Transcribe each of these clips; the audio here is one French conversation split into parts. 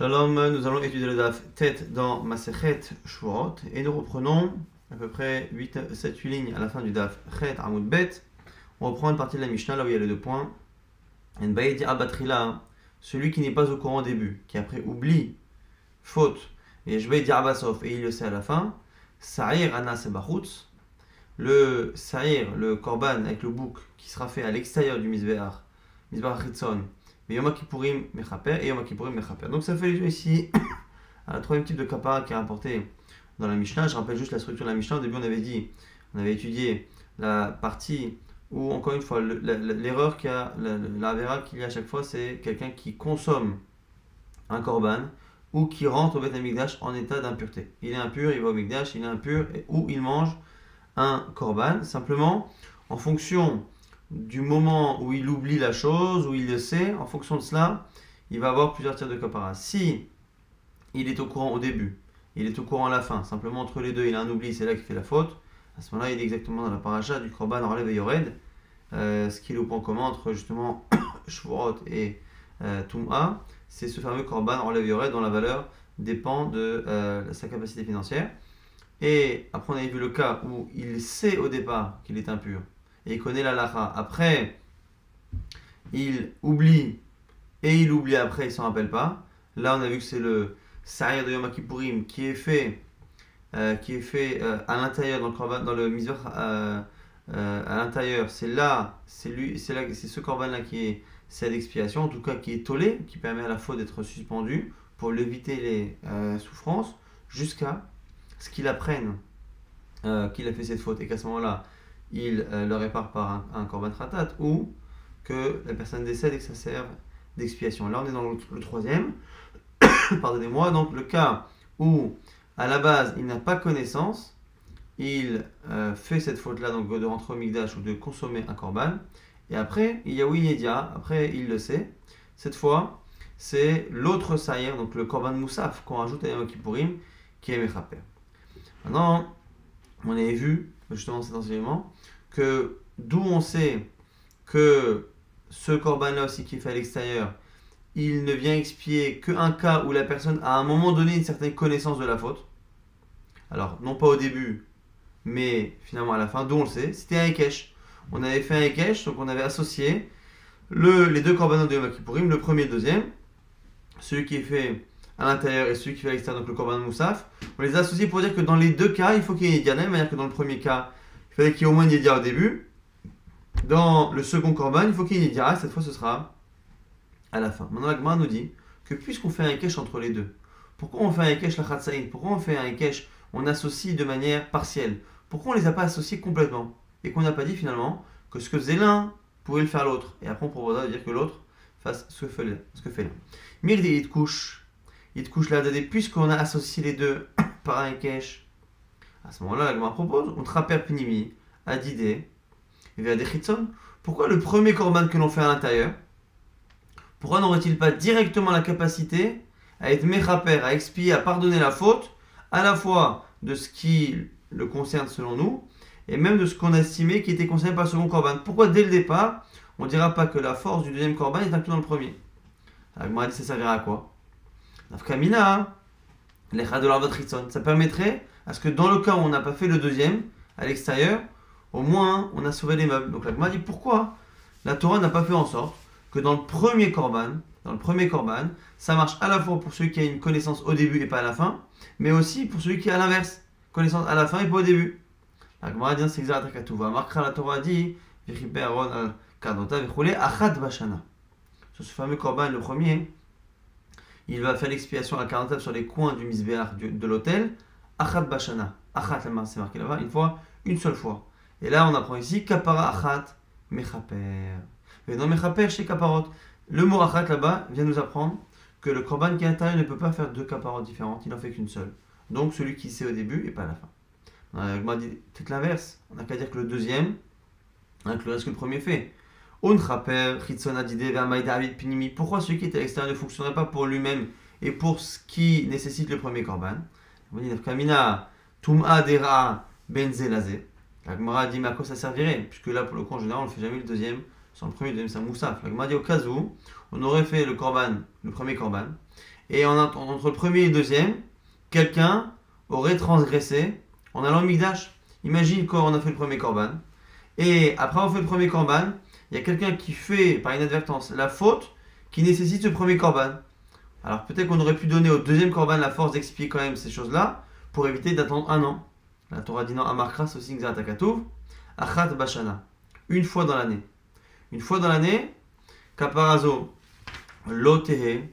Shalom, nous allons étudier le daf tête dans Masechet Shvuot et nous reprenons à peu près 7-8 lignes à la fin du daf Chet Amud Bet. On reprend une partie de la Mishnah là où il y a les deux points. En Baïdi Abatrila, celui qui n'est pas au courant au début, qui après oublie, faute, et je vais dire Abasof et il le sait à la fin. Sa'ir Anas Bachutz, le Sa'ir, le Korban avec le bouc qui sera fait à l'extérieur du Mizbeach Hitzon. Mais Yom Kippourim Mechaper et Yom Kippourim Mechaper. Donc ça fait allusion ici à la troisième type de kapara qui est rapporté dans la Mishnah. Je rappelle juste la structure de la Mishnah. Au début on avait étudié la partie où, encore une fois, l'erreur qu'il y a, l'avera qu'il y a à chaque fois, c'est quelqu'un qui consomme un korban ou qui rentre au Beth Amikdash en état d'impureté. Il est impur, il va au Mikdash, il est impur, ou il mange un korban. Simplement, en fonction du moment où il oublie la chose, où il le sait, en fonction de cela, il va avoir plusieurs tirs de kapara. Si il est au courant au début, il est au courant à la fin, simplement entre les deux, il a un oubli, c'est là qu'il fait la faute, à ce moment-là, il est exactement dans la paracha du korban enlève et yored, ce qui est le point commun entre justement Shvuot et Tum'a, c'est ce fameux korban enlève et yored dont la valeur dépend de sa capacité financière. Et après, on avait vu le cas où il sait au départ qu'il est impur, et il connaît la lacha. Après, il oublie, et il oublie après, il ne s'en rappelle pas. Là, on a vu que c'est le Sa'ir de Yom Kippourim qui est fait à l'intérieur, dans le Mizbeach, à l'intérieur. C'est ce korban-là qui est c'est l'expiation, en tout cas qui est tolé, qui permet à la faute d'être suspendu pour éviter les souffrances, jusqu'à ce qu'il apprenne qu'il a fait cette faute et qu'à ce moment-là, il le répare par un korban khatat ou que la personne décède et que ça serve d'expiation. Là, on est dans le troisième. Pardonnez-moi. Donc, le cas où, à la base, il n'a pas connaissance, il fait cette faute-là, donc de rentrer au Mikdash ou de consommer un korban. Et après, il y a Yedia, après, il le sait. Cette fois, c'est l'autre saïr, donc le korban moussaf qu'on rajoute à Yom Kippourim, qui est mechaper. Maintenant, on avait vu, justement cet enseignement, que d'où on sait que ce korban-là aussi qui est fait à l'extérieur, il ne vient expier qu'un cas où la personne a à un moment donné une certaine connaissance de la faute. Alors, non pas au début, mais finalement à la fin, d'où on le sait, c'était un Hekesh. On avait fait un Hekesh, donc on avait associé les deux korbanos de Yom Kippourim, le premier et le deuxième, celui qui est fait à l'intérieur et celui qui fait à l'extérieur, donc le korban moussaf. On les a associés pour dire que dans les deux cas, il faut qu'il y ait une Yedia. De la même manière que dans le premier cas, il fallait qu'il y ait au moins une Yedia au début. Dans le second korban, il faut qu'il y ait une Yedia, et cette fois ce sera à la fin. Maintenant, la Gemara nous dit que puisqu'on fait un Hekesh entre les deux, pourquoi on fait un Hekesh la Chatsaïd? Pourquoi on fait un Hekesh, on associe de manière partielle? Pourquoi on ne les a pas associés complètement? Et qu'on n'a pas dit finalement que ce que faisait l'un pouvait le faire l'autre. Et après, on proposera de dire que l'autre fasse ce que fait l'un. Mirdi il te couche là, puisqu'on a associé les deux par un Hekesh, à ce moment-là, la Gemara propose, on traper Pnimi, Adidé, et vers des Chitzon. Pourquoi le premier korban que l'on fait à l'intérieur, pourquoi n'aurait-il pas directement la capacité à être mechaper, à expier, à pardonner la faute, à la fois de ce qui le concerne selon nous, et même de ce qu'on a estimé qui était concerné par le second korban? Pourquoi dès le départ, on ne dira pas que la force du deuxième korban est inclue dans le premier? La Gemara dit, ça servira à quoi? Nafkamina, l'echad de l'arvat Chitzon. Ça permettrait à ce que dans le cas où on n'a pas fait le deuxième, à l'extérieur, au moins on a sauvé les meubles. Donc la Gemara dit, pourquoi la Torah n'a pas fait en sorte que dans le premier korban, ça marche à la fois pour celui qui a une connaissance au début et pas à la fin, mais aussi pour celui qui a l'inverse, connaissance à la fin et pas au début. La Gemara dit, c'est exact à tout va. Marquera la Torah dit, sur ce fameux korban, le premier, il va faire l'expiation à 40 sur les coins du Mizbeach de l'autel. Achat bashana. Achat, c'est marqué là-bas, une seule fois. Et là, on apprend ici, kapara achat mechaper. Mais dans mechaper, chez kaparot, le mot achat là-bas vient nous apprendre que le korban qui est à l'intérieur ne peut pas faire deux kaparot différentes, il n'en fait qu'une seule. Donc celui qui sait au début et pas à la fin. On a dit peut-être l'inverse. On n'a qu'à dire que le deuxième inclurait ce que le premier fait. Pourquoi celui qui est à l'extérieur ne fonctionnerait pas pour lui-même et pour ce qui nécessite le premier korban? On dit Kamina Tum'a Dera Benzelazé. La Gemara dit mais à quoi ça servirait? Puisque là pour le coup en général on ne fait jamais le deuxième sans le premier, le deuxième c'est un moussaf. La Gemara dit au cas où on aurait fait le premier korban et entre le premier et le deuxième, quelqu'un aurait transgressé en allant au Mikdash. Imagine qu'on a fait le premier korban, et après avoir fait le premier korban, il y a quelqu'un qui fait, par inadvertance, la faute qui nécessite ce premier korban. Alors peut-être qu'on aurait pu donner au deuxième korban la force d'expier quand même ces choses-là, pour éviter d'attendre un an. La Torah dit non, Amarkras aussi Xaratakatou, Achat Bashana, une fois dans l'année. Une fois dans l'année, Kaparazo, Lotehe,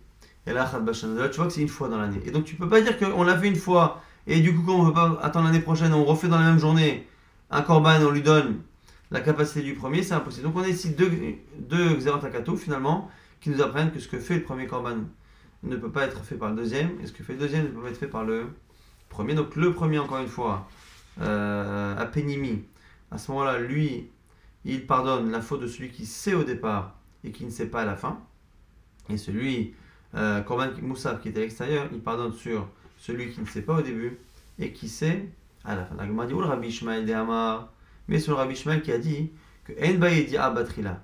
et la Achat Bashana. Là, tu vois que c'est une fois dans l'année. Et donc tu peux pas dire qu'on l'a fait une fois, et du coup, quand on ne veut pas attendre l'année prochaine, on refait dans la même journée un korban, on lui donne la capacité du premier, c'est impossible. Donc on a ici deux Xaratakatou finalement, qui nous apprennent que ce que fait le premier korban ne peut pas être fait par le deuxième, et ce que fait le deuxième ne peut pas être fait par le premier. Donc le premier, encore une fois, à Pénimi, à ce moment-là, lui, il pardonne la faute de celui qui sait au départ et qui ne sait pas à la fin. Et celui, Korban Moussaf, qui est à l'extérieur, il pardonne sur celui qui ne sait pas au début et qui sait à la fin. La Gemara dit, oh le Rabbi Ishmael de Hamar, mais sur le Rabbi Ishmael qui a dit que En Bayedia Batrila,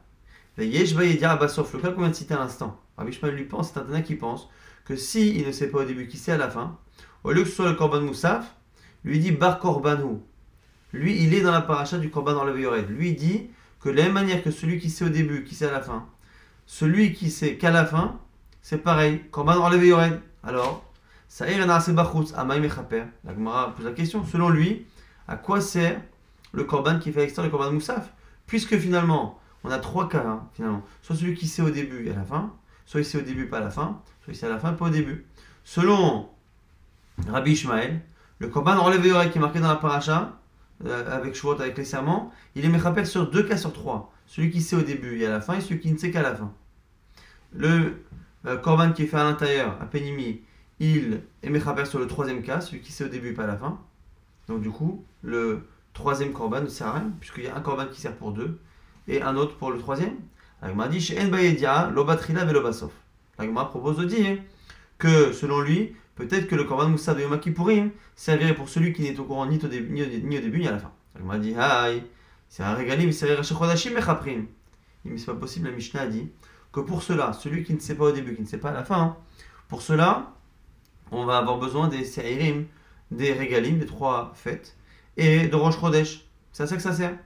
Yesh Bayedia Basof, le cas qu'on vient de citer à l'instant. Rabbi Ishmael lui pense, c'est un Tana qui pense que si il ne sait pas au début, qui sait à la fin, au lieu que ce soit le Korban Moussaf, lui dit Bar Korbanhu. Lui, il est dans la paracha du Korban enlevé Yored. Lui, il dit que de la même manière que celui qui sait au début, qui sait à la fin, celui qui sait qu'à la fin, c'est pareil. Korban enlevé Yored. Alors, ça ira dans Bachutz, Amaï Mechaper. La Gemara pose la question. Selon lui, à quoi sert le Korban qui fait à l'extérieur, le Korban Moussaf? Puisque finalement, on a trois cas, hein, finalement. Soit celui qui sait au début et à la fin, soit il sait au début, pas à la fin, soit il sait à la fin, pas au début. Selon Rabbi Ishmael, le Korban enlevé Yored qui est marqué dans la paracha, avec Shvuot, avec les serments, il est Mechaper sur 2 cas sur 3. Celui qui sait au début et à la fin, et celui qui ne sait qu'à la fin. Le Korban qui est fait à l'intérieur, à Pénimi, il est Mechaper sur le troisième cas, celui qui sait au début et pas à la fin. Donc du coup, le troisième Korban ne sert à rien, puisqu'il y a un Korban qui sert pour 2, et un autre pour le troisième. La Gemara dit, chez En Bayedia, Lobatrila Velobasof. La Gemara propose de dire que, selon lui, peut-être que le Korban Moussa de Yom Kippourim servirait pour celui qui n'est au courant ni au début ni à la fin. Il m'a dit, c'est un régalim, c'est un Chodashim Mechaprim. Mais c'est pas possible, la Mishnah a dit que pour cela, celui qui ne sait pas au début, qui ne sait pas à la fin, pour cela, on va avoir besoin des Seirim, des régalim, des 3 fêtes, et de Rosh Chodesh. C'est à ça que ça sert.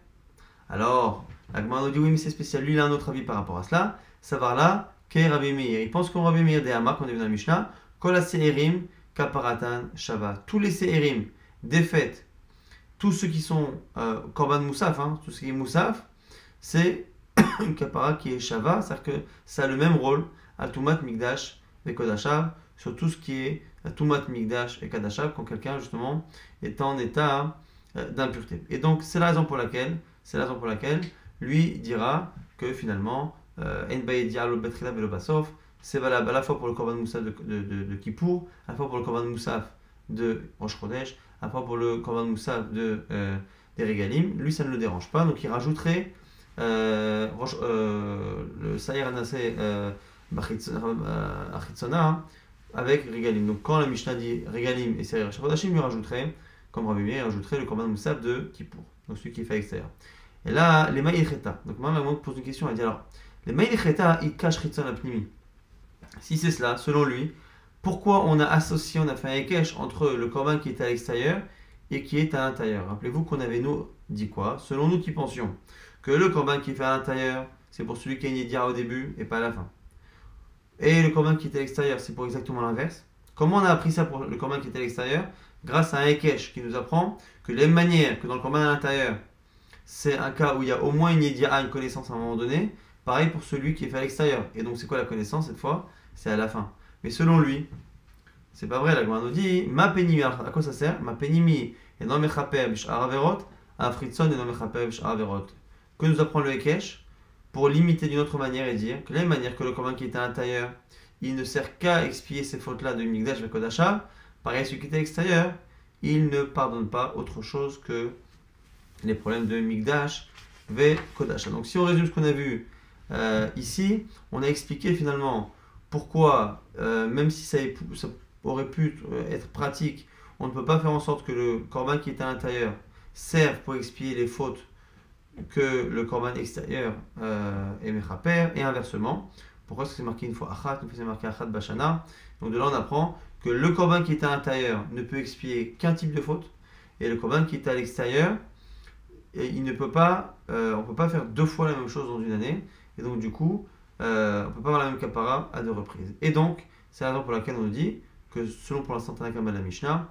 Alors, la Gemara nous dit, oui, mais c'est spécial. Lui, il a un autre avis par rapport à cela. Savoir là, qu'est Rabbi Meir. Il pense qu'on Rabbi Meir des Hama, qu'on a vu dans la Mishnah, Kol ha-Seirim, Kaparatan, Shabbat. Tous les Seirim, des fêtes, tous ceux qui sont Korban Moussaf, hein, tout ce qui est Moussaf, c'est une Kapara qui est Shava, c'est-à-dire que ça a le même rôle à Tumat, Mikdash et Kodashav, sur tout ce qui est Tumat, Mikdash et Kodashav, quand quelqu'un justement est en état d'impureté. Et donc c'est la raison pour laquelle lui dira que finalement En Bayedia lo Betrila velo Basov, c'est valable à la fois pour le Korban Moussaf de Kippour, à la fois pour le Korban Moussaf de Rosh Chodesh, à la fois pour le Korban Moussaf des Régalim. Lui, ça ne le dérange pas, donc il rajouterait le Saïr Anasé Achitzona avec Régalim. Donc quand la Mishnah dit Régalim et Saïr Chodashim, lui rajouterait, comme Rabbi Meir, rajouterait le Korban Moussaf de Kippour, donc celui qui est fait à l'extérieur. Et là, les Maïl Cheta. Donc maman pose une question, elle dit alors, les Maïl Cheta, ils cachent Chitzon la Pnimi. Si c'est cela, selon lui, pourquoi on a associé, on a fait un Ekech entre le Korban qui est à l'extérieur et qui est à l'intérieur? Rappelez-vous qu'on avait nous dit quoi? Selon nous qui pensions que le Korban qui est fait à l'intérieur, c'est pour celui qui a une Yedira au début et pas à la fin. Et le Korban qui est à l'extérieur, c'est pour exactement l'inverse. Comment on a appris ça pour le Korban qui est à l'extérieur? Grâce à un Ekech qui nous apprend que de la même manière que dans le Korban à l'intérieur, c'est un cas où il y a au moins une Yedira, une connaissance à un moment donné, pareil pour celui qui est fait à l'extérieur. Et donc c'est quoi la connaissance cette fois? C'est à la fin. Mais selon lui, c'est pas vrai, la Gemara nous dit ma penimi, à quoi ça sert? Ma penimi et non mechaper b'shar averot, afritson et non mechaper b'shar averot. Que nous apprend le Ekech pour limiter d'une autre manière et dire que de la même manière que le Korban qui est à l'intérieur, il ne sert qu'à expier ces fautes-là de Mikdash et Kodashav, pareil celui qui est à l'extérieur, il ne pardonne pas autre chose que les problèmes de Mikdash et Kodashav. Donc si on résume ce qu'on a vu ici, on a expliqué finalement pourquoi, même si ça aurait pu être pratique, on ne peut pas faire en sorte que le Korban qui est à l'intérieur serve pour expier les fautes que le Korban extérieur est Mechaper, et inversement, Pourquoi est-ce que c'est marqué une fois achat, une fois c'est marqué achat bashana? Donc de là on apprend que le korban qui est à l'intérieur ne peut expier qu'un type de faute, et le korban qui est à l'extérieur, il ne peut pas, on ne peut pas faire deux fois la même chose dans une année, et donc du coup, on ne peut pas avoir la même kapara à deux reprises. Et donc, c'est la raison pour laquelle on nous dit que selon pour l'instant Tanakama de la Mishnah,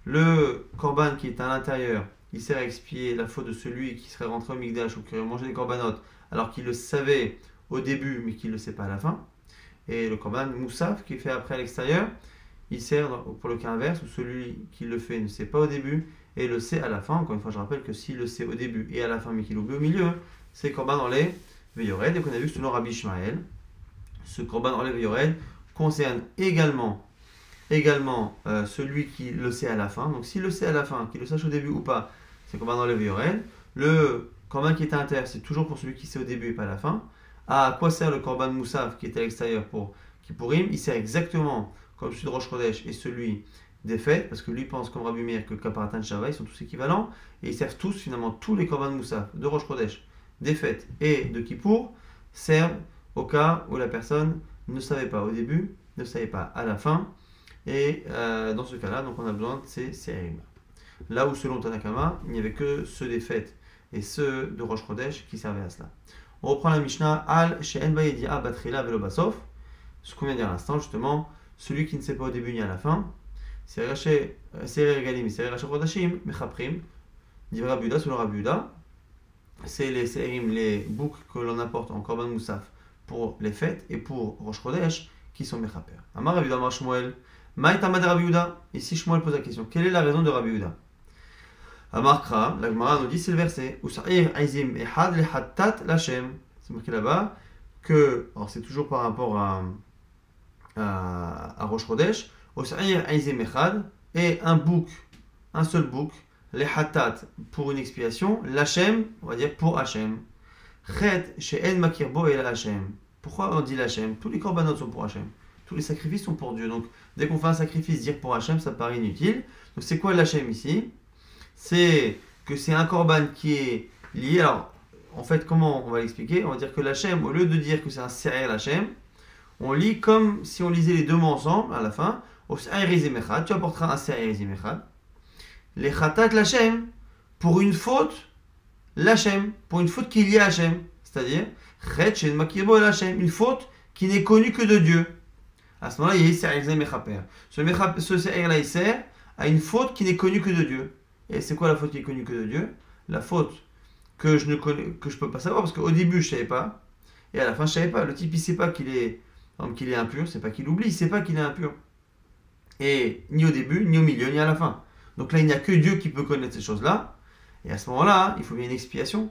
le korban qui est à l'intérieur, il sert à expier la faute de celui qui serait rentré au Mikdash ou qui aurait mangé des korbanot alors qu'il le savait au début mais qu'il ne le sait pas à la fin. Et le korban moussaf qui est fait après à l'extérieur, il sert pour le cas inverse où celui qui le fait ne sait pas au début et le sait à la fin. Encore une fois, je rappelle que s'il le sait au début et à la fin mais qu'il oublie au milieu, c'est korban dans les veyored. Et qu'on a vu selon Rabbi Ishmael, ce korban dans les veyored concerne également celui qui le sait à la fin. Donc s'il le sait à la fin, qu'il le sache au début ou pas, c'est korban dans les veyored. Le korban qui est à l'intérieur, c'est toujours pour celui qui sait au début et pas à la fin. À quoi sert le korban moussaf qui est à l'extérieur pour Kippourim? Il sert exactement comme celui de Rosh Chodesh et celui des fêtes, parce que lui pense comme Rabbi Meir que Kaparatan Shava, ils sont tous équivalents, et ils servent tous, finalement, tous les korban moussaf de Rosh Chodesh, des fêtes et de Kippour servent au cas où la personne ne savait pas au début, ne savait pas à la fin, et dans ce cas-là, donc on a besoin de ces sérim. Là où selon Tanakama, il n'y avait que ceux des fêtes et ceux de Rosh Chodesh qui servaient à cela. On reprend la Mishnah, Al she'en bayedia batrila velo basof, ce qu'on vient de dire à l'instant, justement, celui qui ne sait pas au début ni à la fin, c'est regalim, c'est raché chodashim, mechaprim, dit Rabbi Yehuda, selon Rabbi Yehuda, c'est les sérim, les boucs que l'on apporte en korban moussaf pour les fêtes et pour Rosh Chodesh qui sont mechaper. Amar Rabbi Yehuda, Amar Shmuel, Maï tamad Rabbi Yehuda. Ici Shmuel pose la question, quelle est la raison de Rabbi Yehuda? Amar Kra, la Gemara nous dit, c'est le verset, Usa'ir aizim ehad lehattat lachem. C'est marqué là-bas que, alors c'est toujours par rapport à Rosh Chodesh, Usa'ir aizim ehad, et un seul bouc, les hatat pour une expiation, l'Hachem, on va dire pour Hachem. Chet she'en makirbo el Hachem. Pourquoi on dit l'Hachem? Tous les korbanot sont pour Hachem. Tous les sacrifices sont pour Dieu. Donc dès qu'on fait un sacrifice, dire pour Hachem, ça paraît inutile. Donc c'est quoi l'Hachem ici? C'est que c'est un korban qui est lié. Alors en fait, comment on va l'expliquer? On va dire que l'Hachem, au lieu de dire que c'est un Se'er l'Hachem, on lit comme si on lisait les deux mots ensemble à la fin. Au Se'er izim echad, tu apporteras un Se'er izim echad. Les chatat l'Hachem, pour une faute, l'Hachem, pour une faute qui est liée à Hachem, c'est-à-dire chet shen makirbo el Hachem, une faute qui n'est connue que de Dieu. À ce moment-là, il y a Se'er izim mechaper. Ce Se'er-là, il sert à une faute qui n'est connue que de Dieu. Et c'est quoi la faute qui est connue que de Dieu? La faute que je ne peux pas savoir, parce qu'au début, je ne savais pas, et à la fin, je ne savais pas. Le type, il ne sait pas qu'il est impur, c'est pas qu'il oublie, il ne sait pas qu'il est impur. Et ni au début, ni au milieu, ni à la fin. Donc là, il n'y a que Dieu qui peut connaître ces choses-là. Et à ce moment-là, il faut bien une expiation.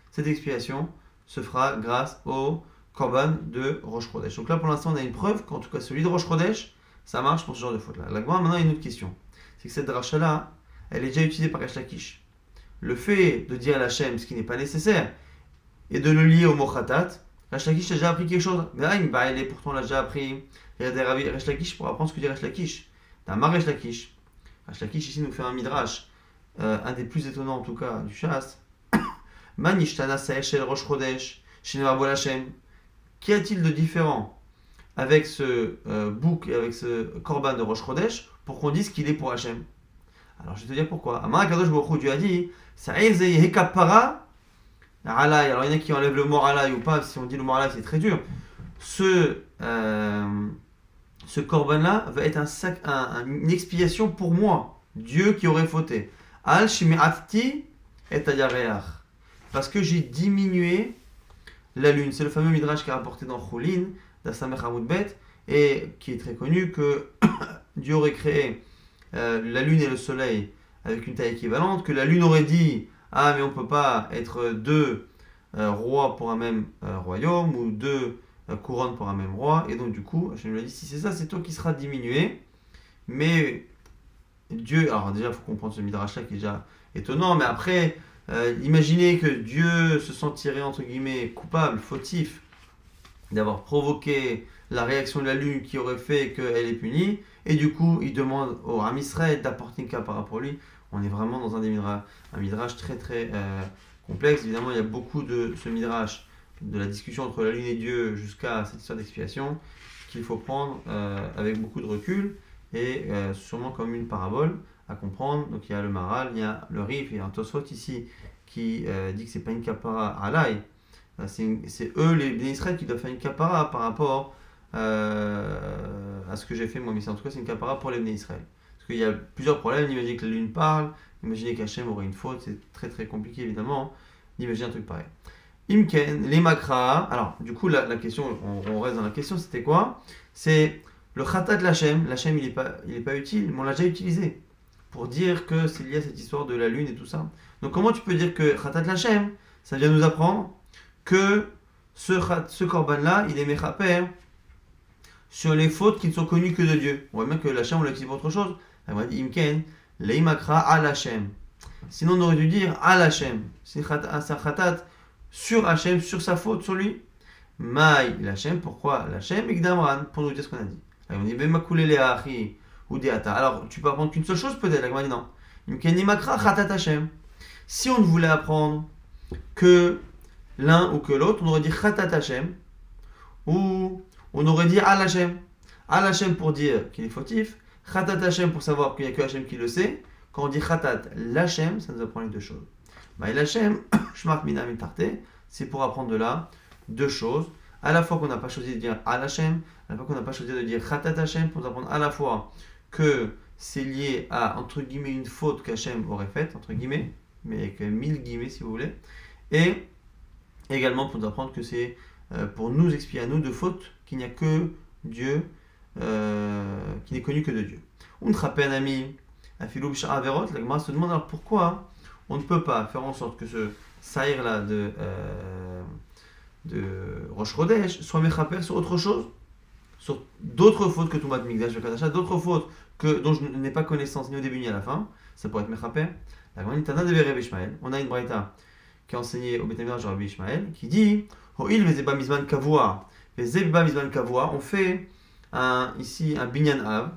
Cette expiation se fera grâce au korban de Rosh Chodesh. Donc là, pour l'instant, on a une preuve qu'en tout cas, celui de Rosh Chodesh, ça marche pour ce genre de faute-là. La Gemara, maintenant, il y a une autre question. C'est que cette dracha-là, elle est déjà utilisée par Resh Lakish. Le fait de dire à l'Hachem ce qui n'est pas nécessaire et de le lier au mot khatat, Resh Lakish a déjà appris quelque chose. Mais là, il est pourtant l'a déjà appris. Il y a des rabbis Resh Lakish pour apprendre ce que dit Resh Lakish. Dans Resh Lakish. Resh Lakish ici nous fait un midrash, un des plus étonnants en tout cas du Shas. Man ishtana sa'eshel Rosh Chodesh, shenemar bo l'Hachem. Qu'y a-t-il de différent avec ce bouc et avec ce korban de Rosh Chodesh pour qu'on dise qu'il est pour Hachem? Alors je vais te dire pourquoi. Amar Kadosh Baruch Hu, Dieu a dit Sa'ir ze hekapara alay. Alors il y en a qui enlèvent le mot alay ou pas, si on dit le mot alay c'est très dur. Ce korban-là va être une expiation pour moi, Dieu qui aurait fauté. Al shimi'ati et ayareach. Parce que j'ai diminué la lune. C'est le fameux midrash qui est rapporté dans Choulin, d'Asamech Hamoud Bet, et qui est très connu que Dieu aurait créé la lune et le soleil avec une taille équivalente, que la lune aurait dit ah mais on ne peut pas être deux rois pour un même royaume ou deux couronnes pour un même roi, et donc du coup Hachem lui a dit si c'est ça, c'est toi qui seras diminué. Mais Dieu, alors déjà il faut comprendre ce midrash là qui est déjà étonnant, mais après imaginez que Dieu se sentirait entre guillemets coupable, fautif d'avoir provoqué la réaction de la lune qui aurait fait qu'elle est punie, et du coup il demande au Ham Israël d'apporter une cas par rapport à lui. On est vraiment dans un midrash très très complexe. Évidemment il y a beaucoup de ce midrash de la discussion entre la lune et Dieu jusqu'à cette histoire d'expiation qu'il faut prendre avec beaucoup de recul et sûrement comme une parabole à comprendre. Donc il y a le Maral, il y a le Rif, il y a un Tosfot ici qui dit que c'est pas une kapara alaï, c'est eux les Israël qui doivent faire une kapara par rapport à ce que j'ai fait moi, mais en tout cas c'est une kapara pour les Israël. Parce qu'il y a plusieurs problèmes, imaginez que la lune parle, imaginez qu'Hachem aurait une faute, c'est très très compliqué évidemment d'imaginer un truc pareil. Imken, les makra, alors du coup la question, on reste dans la question, c'était quoi? C'est le khatat de l'Hachem il est pas utile, mais on l'a déjà utilisé pour dire que c'est lié à cette histoire de la lune et tout ça. Donc comment tu peux dire que khatat de l'Hachem, ça vient nous apprendre que ce korban là, il est mechaper sur les fautes qui ne sont connues que de Dieu. On voit bien que l'Hachem on l'utilise pour autre chose. On va dire imken, les makra al Hachem. Sinon on aurait dû dire al Hachem. C'est un khatat sur Hachem, sur sa faute, sur lui. Maï l'Hachem, pourquoi l'Hachem? Ikdamran, pour nous dire ce qu'on a dit. Alors, on dit Bemakoulé le Achi ou Deata. Alors, tu peux apprendre qu'une seule chose peut-être. La dit non. Imkeni Makra Khatat Hachem. Si on voulait apprendre que l'un ou que l'autre, on aurait dit Khatat Hachem ou on aurait dit Al Hachem. Al Hachem pour dire qu'il est fautif. Khatat Hachem pour savoir qu'il n'y a que Hachem qui le sait. Quand on dit Khatat l'Hachem, ça nous apprend les deux choses. Maï l'Hachem, Shmart Mina Mitarte, c'est pour apprendre de là deux choses. À la fois qu'on n'a pas choisi de dire Al Hachem, à la fois qu'on n'a pas choisi de dire Khatat Hachem, pour apprendre à la fois que c'est lié à, entre guillemets, une faute qu'Hachem aurait faite, entre guillemets, mais avec 1000 guillemets si vous voulez, et également pour nous apprendre que c'est pour nous expier à nous de fautes qu'il n'y a que Dieu, qui n'est connu que de Dieu. On te rappelle, un ami, à Philou Shah Averot, la Gemara se demande alors pourquoi on ne peut pas faire en sorte que ce saïr là de Rosh Chodesh soit mechaper sur autre chose, sur d'autres fautes que Tumat Mikdash Vekadasha, d'autres fautes dont je n'ai pas connaissance ni au début ni à la fin, ça pourrait être mechaper. La grande Tana de Rabbi Ishmael, on a une braïta qui a enseigné au Beth Midrash de Rabbi Ishmael qui dit Ho'il vezeba mizman kavua, vezeba mizman kavua, on fait ici un binyan av,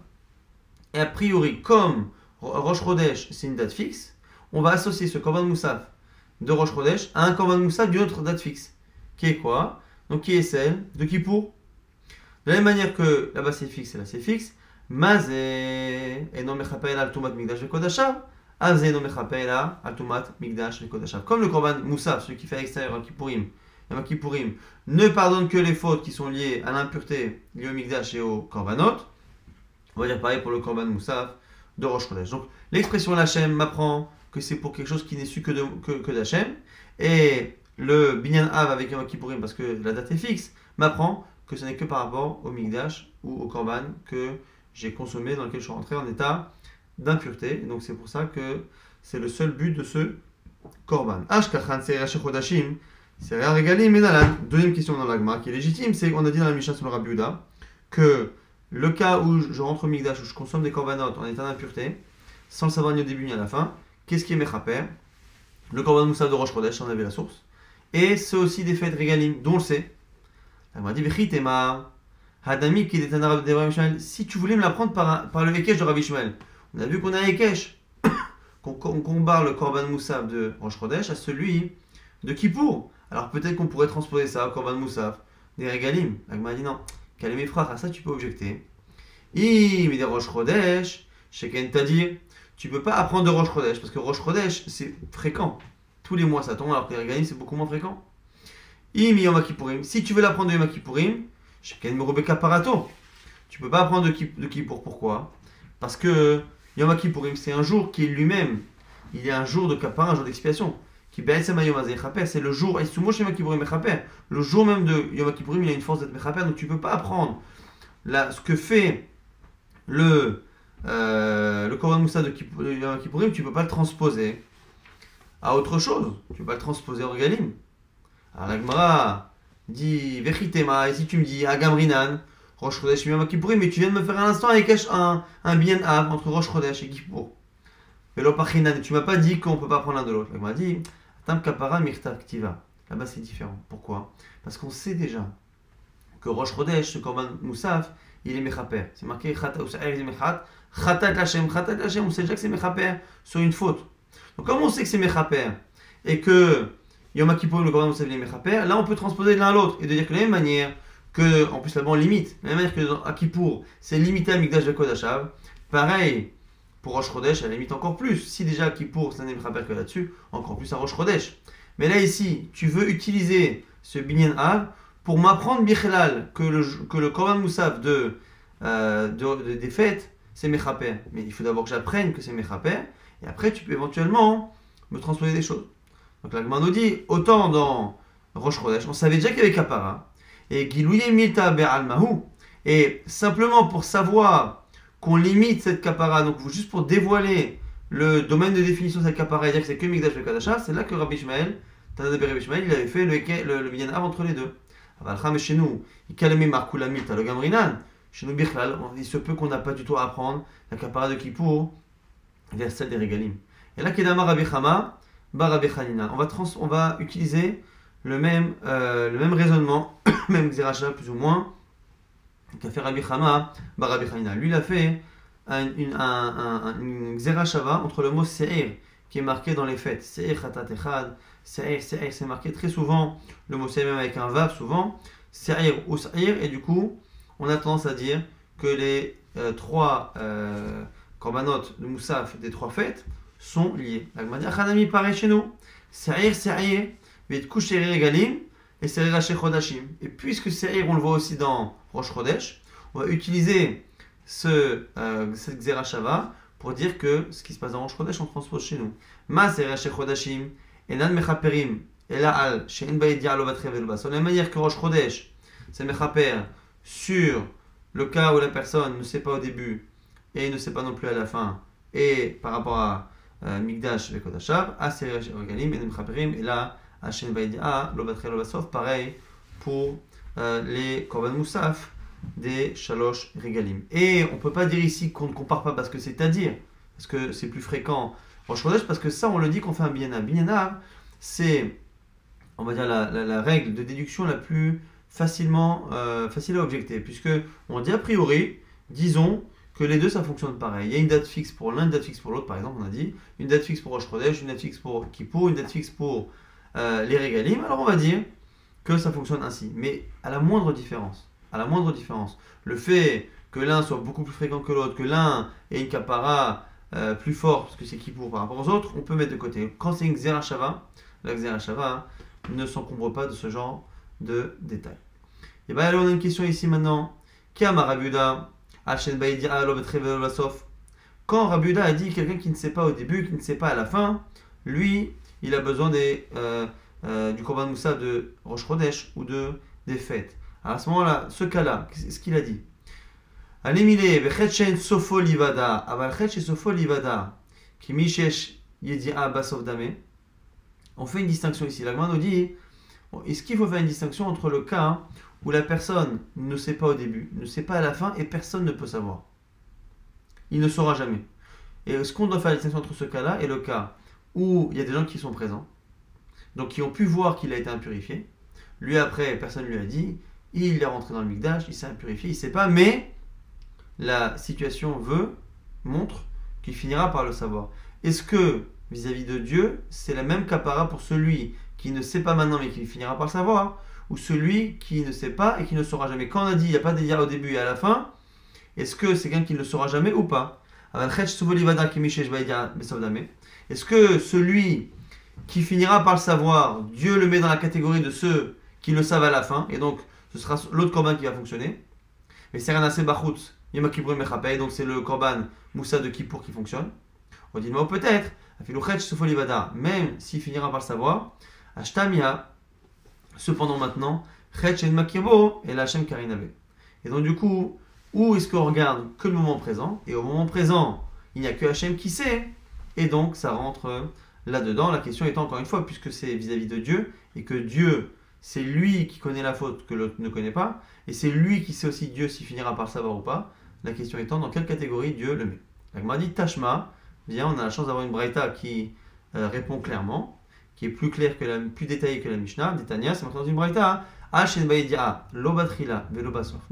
et a priori, comme Rosh Chodesh c'est une date fixe, on va associer ce korban moussaf de Rosh Chodesh à un korban moussaf d'une autre date fixe. Qui est quoi? Donc qui est celle de Kippour. De la même manière que là-bas c'est fixe et là c'est fixe, Mazé et non mechapel al tumat mikdash vekodashav, Azé non mechapel al tumat mikdash vekodashav. Comme le korban moussaf, celui qui fait à l'extérieur al Kippourim, Yom Kippourim, ne pardonne que les fautes qui sont liées à l'impureté liée au mikdash et au korbanot, on va dire pareil pour le korban moussaf de Rosh Chodesh. Donc l'expression l'Hachem m'apprend que c'est pour quelque chose qui n'est su que d'Hachem, et le Binyan Av avec Yom Kippourim, parce que la date est fixe, m'apprend que ce n'est que par rapport au Mikdash ou au Korban que j'ai consommé, dans lequel je suis rentré en état d'impureté. Donc c'est pour ça que c'est le seul but de ce Korban. Ashkachan Seira Shechodashim, Seira Regalim Menalan. Deuxième question dans l'Agma qui est légitime, c'est qu'on a dit dans la Mishnah sur le Rabbi Yehuda que le cas où je rentre au Mikdash, où je consomme des Korbanot en état d'impureté, sans le savoir ni au début ni à la fin, qu'est-ce qui est Mechaper? Le Korban Moussaf de Rosh Chodesh, on avait la source. Et c'est aussi des fêtes régalim, dont on le sait. Elle m'a dit, Hadami qui est un arabe de Rabbi Ishmael, si tu voulais me l'apprendre par le Ekech de Rabbi Ishmael. On a vu qu'on a un Ekech, qu'on compare le Korban Moussaf de Rosh Chodesh à celui de Kippour. Alors peut-être qu'on pourrait transposer ça au Korban Moussaf des régalim. Elle m'a dit non, calmez mes frères, à ça tu peux objecter. Mais des Rosh Chodesh, Sheken Tadir, tu peux pas apprendre de Rosh Chodesh, parce que Rosh Chodesh c'est fréquent. Tous les mois ça tombe, alors que les régalim c'est beaucoup moins fréquent. Yom Kippourim, si tu veux l'apprendre de Yom Kippourim, Sheken Merubeka Parato. Tu peux pas apprendre de Kippour, pourquoi? Parce que Yom Kippourim c'est un jour qui est lui-même, il est un jour de Kappara, un jour d'expiation. Qui c'est le jour, le jour même de Yom Kippourim, il a une force d'être Mechaper, donc tu peux pas apprendre ce que fait le Korban Moussaf de Yom Kippourim, tu peux pas le transposer à autre chose, tu peux pas le transposer au Regalim. Alors la Gemara dit Vechitema, et si tu me dis Agamrinan, Rosh Chodesh et Yom Kippourim, mais tu viens de me faire à l'instant un bien av entre Rosh Chodesh et Kippour. Et l'Opachinan, tu m'as pas dit qu'on peut pas prendre l'un de l'autre. La Gemara dit Tam Kapara Mirta Ktiva. Là-bas c'est différent. Pourquoi? Parce qu'on sait déjà que Rosh Chodesh, ce Korban Moussaf, il est Mechaper. C'est marqué Chata ou Sa'er Mechat, Chatat Hashem, on sait déjà que c'est Mechaper sur une faute. Donc comme on sait que c'est Mechaper et que Yom Kippour, le Korban Moussaf, les Mechaper. Là, on peut transposer de l'un à l'autre et de dire que de la même manière que, en plus là-bas on limite, de la même manière que à Kippour, c'est limité à Mikdash Vekodashav. Pareil, pour Rosh Chodesh, elle limite encore plus. Si déjà à Kippour, c'est un Mechaper que là-dessus, encore plus à Rosh Chodesh. Mais là, ici, tu veux utiliser ce Binyan Av pour m'apprendre Bichelal que le Korban Moussaf des fêtes, c'est Mechaper. Mais il faut d'abord que j'apprenne que c'est Mechaper, et après tu peux éventuellement me transposer des choses. Donc la Gemara nous dit, autant dans Rosh Chodesh, on savait déjà qu'il y avait Kapara, et Gilouye Milta Be'almahu, et simplement pour savoir qu'on limite cette Kapara, donc juste pour dévoiler le domaine de définition de cette Kapara et dire que c'est que Mikdash Vekodashav, c'est là que Rabbi Ishmael, Tanabe Rabbi Ishmael, il avait fait le Binyan Av entre les deux. Mais chez nous, il calme Markula Milta, le Gamrinan. Chez nous, Bichlal, il se peut qu'on n'a pas du tout à apprendre la Kapara de Kippour vers celle des Régalim. Et là, Kedama Rabbi Chama, Bar Rabbi Chanina. On va utiliser le même raisonnement, même Xeracha plus ou moins, qu'a fait Rabbi Chama, Bar Rabbi Chanina. Lui, il a fait une Xerashava entre le mot Se'ir, qui est marqué dans les fêtes. Se'ir Khatat Echad, Se'ir, c'est marqué très souvent, le mot Se'ir même avec un Vav souvent, Se'ir ou Se'ir, et du coup, on a tendance à dire que les trois korbanot de Moussaf des trois fêtes sont liés. La Gemara dit Achanami pareil chez nous. Se'ir, Se'ir, Ve'tkush Se'ir Regalim et Se'ir Rashi Chodashim. Et puisque Se'ir, on le voit aussi dans Rosh Chodesh, on va utiliser cette Xerashava pour dire que ce qui se passe dans Rosh Chodesh, on transpose chez nous. Ma Se'ir Rashi Chodashim, Enan Mechaperim, Ela Al, She'en Baïdia Lovatre Velbas. De la même manière que Rosh Chodesh, c'est Mechaper sur le cas où la personne ne sait pas au début et ne sait pas non plus à la fin, et par rapport à Mikdash Vekodashav, à Se'ir Regalim, et Mechaperim, et là, à She'en Baïdia Lovatre Velbasov, pareil pour les Korban Moussaf des Shalosh Regalim. Et on ne peut pas dire ici qu'on ne compare pas parce que c'est-à-dire, parce que c'est plus fréquent Rosh Chodesh, parce que ça on le dit qu'on fait un Binyan Av. Binyan Av, c'est, on va dire, la règle de déduction la plus facile à objecter, puisque on dit a priori, disons que les deux ça fonctionne pareil. Il y a une date fixe pour l'un, une date fixe pour l'autre, par exemple on a dit, une date fixe pour Rosh Chodesh, une date fixe pour Kippour, une date fixe pour les Regalim, alors on va dire que ça fonctionne ainsi. Mais à la moindre différence, le fait que l'un soit beaucoup plus fréquent que l'autre, que l'un ait une kapara plus forte, parce que c'est Kippour par rapport aux autres, on peut mettre de côté. Quand c'est une Xerashava, la Xerashava ne s'encombre pas de ce genre de détails. Et bien alors on a une question ici maintenant. Quand Rabbi Yehuda a dit quelqu'un qui ne sait pas au début, qui ne sait pas à la fin, lui, il a besoin du Korban Moussaf de Rosh Chodesh ou des fêtes. Alors à ce moment-là, ce cas-là, ce qu'il a dit. Alimile, Bechetchen Sofo Livada, Aval Chetche Sofo Livada, qui Mishesh Yedia Basov Dame. On fait une distinction ici. La Gemara nous dit, est-ce qu'il faut faire une distinction entre le cas où la personne ne sait pas au début, ne sait pas à la fin et personne ne peut savoir. Il ne saura jamais. Et est-ce qu'on doit faire la distinction entre ce cas-là et le cas où il y a des gens qui sont présents, donc qui ont pu voir qu'il a été impurifié. Lui après, personne ne lui a dit, il est rentré dans le Mikdash, il s'est impurifié, il ne sait pas, mais la situation montre qu'il finira par le savoir. Est-ce que vis-à-vis de Dieu, c'est la même kapara pour celui qui ne sait pas maintenant mais qui finira par le savoir, ou celui qui ne sait pas et qui ne saura jamais? Quand on a dit il n'y a pas d'édia au début et à la fin, est-ce que c'est quelqu'un qui ne le saura jamais ou pas? Est-ce que celui qui finira par le savoir, Dieu le met dans la catégorie de ceux qui le savent à la fin, et donc ce sera l'autre korban qui va fonctionner? Mais c'est Ranase Bachutz, Yom Kippour Mechapei, donc c'est le korban Moussa de Kippour qui fonctionne. On dit non, peut-être, même s'il finira par le savoir, Ashtamia, cependant maintenant, Chetch en Makibo et la Hashem Karinabe. Et donc du coup, où est-ce qu'on regarde que le moment présent? Et au moment présent, il n'y a que Hashem qui sait, et donc ça rentre là-dedans. La question étant encore une fois, puisque c'est vis-à-vis de Dieu, et que Dieu, c'est lui qui connaît la faute que l'autre ne connaît pas, et c'est lui qui sait aussi Dieu s'il finira par le savoir ou pas. La question étant, dans quelle catégorie Dieu le met? La Gemara dit Tashma, bien, on a la chance d'avoir une Braïta qui répond clairement, qui est plus claire plus détaillée que la Mishnah. D'Etania, c'est maintenant une Braïta. Dans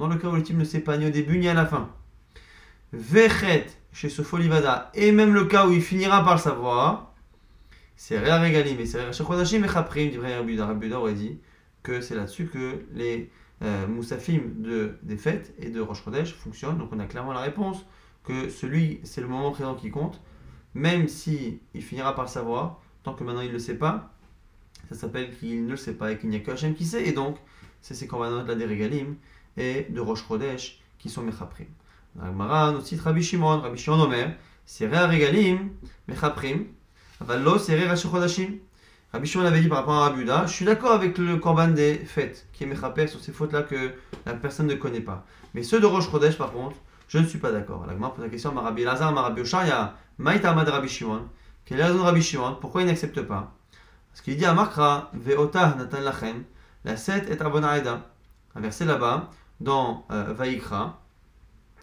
le cas où le type ne sait pas ni au début ni à la fin. Vechet chez ce folivada, et même le cas où il finira par le savoir, C'est Réa Régalim et c'est Réa Shechodashim et Chaprim, dit Rabbi Uda aurait dit que c'est là-dessus que les Moussafim des fêtes et de Rosh Chodesh fonctionnent. Donc on a clairement la réponse que c'est le moment présent qui compte, même si il finira par le savoir, tant que maintenant il ne le sait pas, ça s'appelle qu'il ne le sait pas et qu'il n'y a que Hachem qui sait, et donc c'est ces korbanot là des Régalim et de Rosh Chodesh qui sont Mechaprim. La Gemara nous cite Rabbi Shimon Omer, c'est Réa Régalim, Mechaprim, Avallo, c'est Réa Shechodashim. Rabbi Shimon avait dit par rapport à Rabbi Uda, je suis d'accord avec le korban des fêtes, qui est Mechaper sur ces fautes-là que la personne ne connaît pas. Mais ceux de Rosh Chodesh, par contre, je ne suis pas d'accord. La Gemara pose la question à Rabbi Elazar, à Rabbi Oshaya, Maïtama de Rabbi Shimon. Quelle est la raison de Rabbi Shimon? Pourquoi il n'accepte pas? Parce qu'il dit à Makra, Ve'otah Natan Lachem, la 7 est Avon Aeda. Un verset là-bas, dans Vaikra,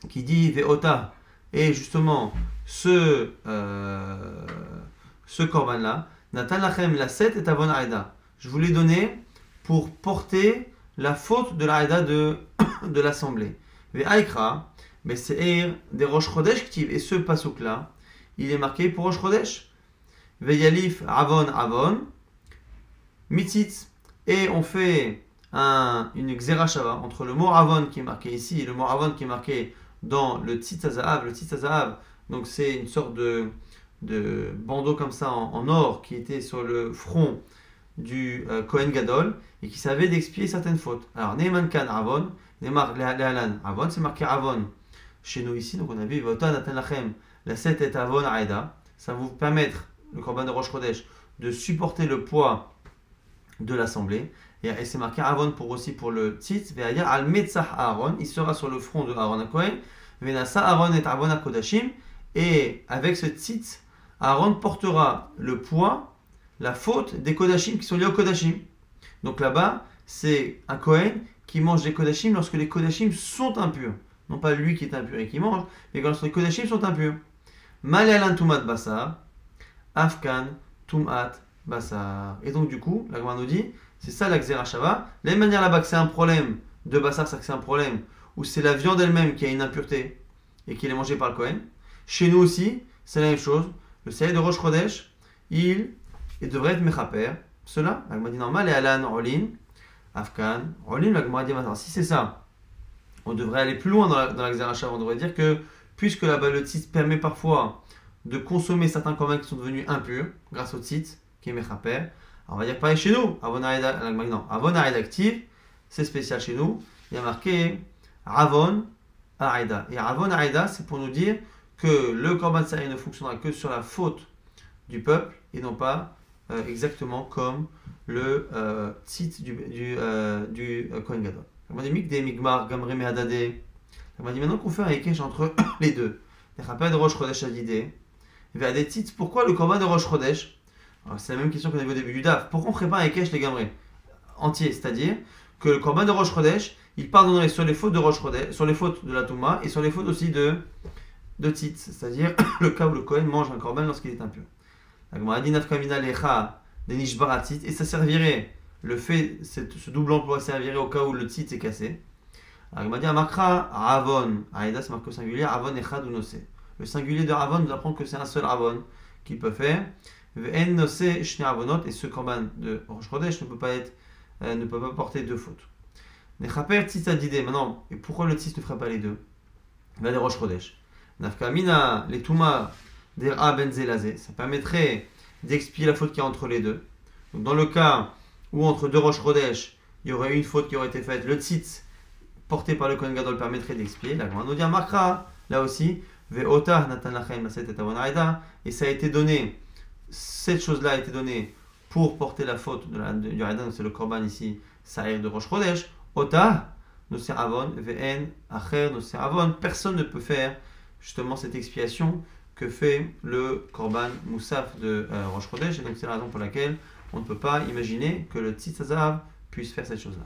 qui dit Ve'otah, et justement, ce korban-là, Natan Lachem, la 7 est Avon Aeda. Je vous l'ai donné pour porter la faute de l'Aeda de l'assemblée. Ve'aikra, mais c'est des Rosh Chodesh Ktiv, et ce pasuk-là, il est marqué pour Rosh Chodesh. Ve'yalif Avon, Mitzitz, et on fait une Xerashava entre le mot Avon qui est marqué ici et le mot Avon qui est marqué dans le Tzitz HaZahav. Le Tzitz HaZahav, donc c'est une sorte de bandeau comme ça en or qui était sur le front du Kohen Gadol et qui savait d'expier certaines fautes. Alors, Neeman Kan Avon, Lehalan Avon, c'est marqué Avon chez nous ici, donc on a vu Vota Natan Lachem, la 7 est Avon Aeda, ça va vous permettre, le Korban de Rosh Chodesh, de supporter le poids de l'assemblée. Et c'est marqué Avon aussi pour le Tzitz, Ve'aya al Metzach Aaron, il sera sur le front de Aaron HaKohen, Venasa Aaron et Avon HaKodashim, et avec ce Tzitz, Aaron portera le poids, la faute des Kodashim qui sont liés aux Kodashim. Donc là-bas, c'est un Kohen qui mange des Kodashim lorsque les Kodashim sont impurs. Non pas lui qui est impur et qui mange, mais lorsque les Kodashim sont impurs. Malalan Tumat Basar, Afkan Tumat Basar. Et donc du coup, la Gemara nous dit, c'est ça la Xerashava. De la même manière là-bas que c'est un problème de Basar, c'est que c'est un problème où c'est la viande elle-même qui a une impureté et qui est mangée par le Kohen. Chez nous aussi, c'est la même chose. Le Seigneur de Rosh Chodesh, il devrait être Mechaper. Cela, la Gemara dit normal, et Alan, Rolin, Afkan, Rolin, la Gemara dit maintenant, si c'est ça, on devrait aller plus loin dans la Xerashava. On devrait dire que, puisque là-bas le tzitz permet parfois de consommer certains korban qui sont devenus impurs, grâce au tzitz, qui est Mechaper, alors on va dire pareil chez nous, Avon Aeda active, c'est spécial chez nous, il y a marqué Avon Aeda. Et Avon Aeda, c'est pour nous dire que le korban sari ne fonctionnera que sur la faute du peuple et non pas exactement comme le tzitz du Kohen Gadol. On m'a dit Mikde Migmar Gamre Mehadade. On m'a dit maintenant qu'on fait un ékesh entre les deux. Les rappels de Rosh Chodesh Adidé. Ve'adé tzitz, pourquoi le korban de Rosh Chodesh? C'est la même question qu'on avait au début du DAF. Pourquoi on ne ferait pas un ékesh les Gamré entier? C'est-à-dire que le korban de Rosh Chodesh, il pardonnerait sur les fautes de Rosh Chodesh, sur les fautes de la Touma et sur les fautes aussi de tzitz, c'est-à-dire le cas où le Kohen mange un korban lorsqu'il est impur. La Gemara dit Nafkamina lecha de nishbaratit, et ça servirait, ce double emploi servirait au cas où le tzitz est cassé. La Gemara dit Amakra Avon, Aïda c'est marqué au singulier, Avon echad ou nosé. Le singulier de Avon nous apprend que c'est un seul Avon qu'il peut faire. Ve'en nosé shne avonot, et ce korban de Rosh Chodesh ne peut pas porter deux fautes. Nechaper tzitz adidé, maintenant, et pourquoi le tzitz ne ferait pas les deux? Va des Rosh Chodesh. Nafkamina, les Touma, d'Era ben Zelazé, ça permettrait d'expier la faute qu'il y a entre les deux. Donc dans le cas où entre deux Rosh Chodesh, il y aurait une faute qui aurait été faite, le tzitz porté par le Kohen Gadol permettrait d'expier. La Gemara nous dit Makra, là aussi, Ve'otah Natan Lachem, et ça a été donné, cette chose-là a été donnée pour porter la faute du Aïda, donc c'est le Korban ici, Sa'ir de Rosh Chodesh. Otah, Nosé Avon, Ve'en, Acher, Nosé Avon, personne ne peut faire justement cette expiation que fait le Korban Moussaf de Rosh Chodesh, et donc c'est la raison pour laquelle on ne peut pas imaginer que le Tzitz HaZahav puisse faire cette chose-là.